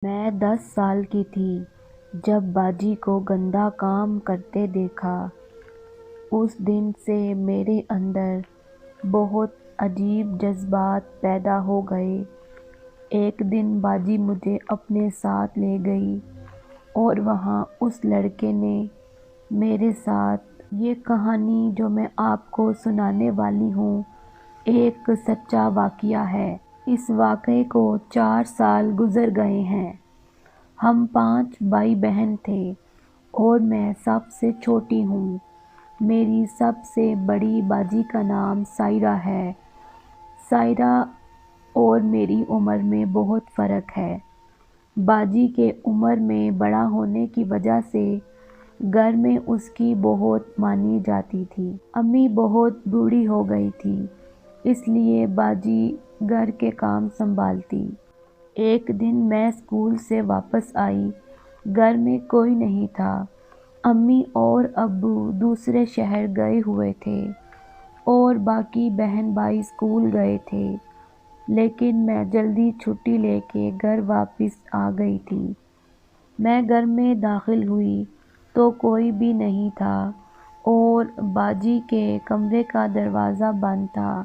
میں 10 سال کی تھی جب باجی کو گندا کام کرتے دیکھا۔ اس دن سے میرے اندر بہت عجیب جذبات پیدا ہو گئے۔ ایک دن باجی مجھے اپنے ساتھ لے گئی اور وہاں اس لڑکے نے میرے ساتھ یہ کہانی جو میں آپ کو سنانے والی ہوں ایک سچا واقعہ ہے۔ اس واقعے کو 4 سال گزر گئے ہیں۔ ہم 5 بھائی بہن تھے اور میں سب سے چھوٹی ہوں۔ میری سب سے بڑی باجی کا نام سائرہ ہے۔ سائرہ اور میری عمر میں بہت فرق ہے۔ باجی کے عمر میں بڑا ہونے کی وجہ سے گھر میں اس کی بہت مانی جاتی تھی۔ امی بہت بوڑھی ہو گئی تھی، اس لیے باجی گھر کے کام سنبھالتی۔ ایک دن میں اسکول سے واپس آئی، گھر میں کوئی نہیں تھا۔ امی اور ابو دوسرے شہر گئے ہوئے تھے اور باقی بہن بھائی اسکول گئے تھے، لیکن میں جلدی چھٹی لے کے گھر واپس آ گئی تھی۔ میں گھر میں داخل ہوئی تو کوئی بھی نہیں تھا اور باجی کے کمرے کا دروازہ بند تھا۔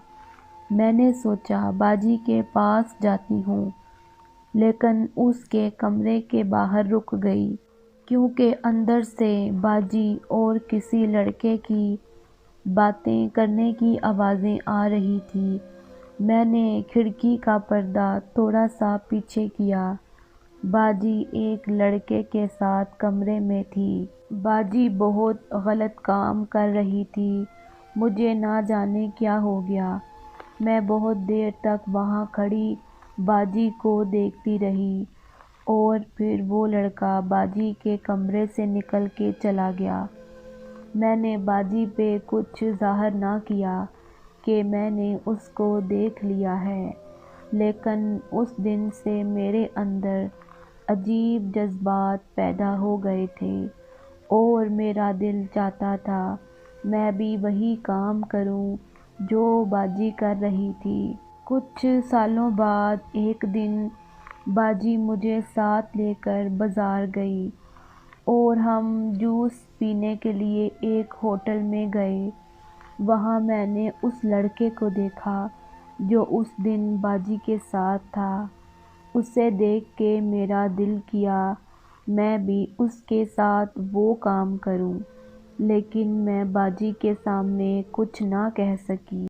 میں نے سوچا باجی کے پاس جاتی ہوں، لیکن اس کے کمرے کے باہر رک گئی کیونکہ اندر سے باجی اور کسی لڑکے کی باتیں کرنے کی آوازیں آ رہی تھیں۔ میں نے کھڑکی کا پردہ تھوڑا سا پیچھے کیا۔ باجی ایک لڑکے کے ساتھ کمرے میں تھی۔ باجی بہت غلط کام کر رہی تھی۔ مجھے نہ جانے کیا ہو گیا۔ میں بہت دیر تک وہاں کھڑی باجی کو دیکھتی رہی اور پھر وہ لڑکا باجی کے کمرے سے نکل کے چلا گیا۔ میں نے باجی پہ کچھ ظاہر نہ کیا کہ میں نے اس کو دیکھ لیا ہے، لیکن اس دن سے میرے اندر عجیب جذبات پیدا ہو گئے تھے اور میرا دل چاہتا تھا میں بھی وہی کام کروں جو باجی کر رہی تھی۔ کچھ سالوں بعد ایک دن باجی مجھے ساتھ لے کر بازار گئی اور ہم جوس پینے کے لیے ایک ہوٹل میں گئے۔ وہاں میں نے اس لڑکے کو دیکھا جو اس دن باجی کے ساتھ تھا۔ اسے دیکھ کے میرا دل کیا میں بھی اس کے ساتھ وہ کام کروں، لیکن میں باجی کے سامنے کچھ نہ کہہ سکی۔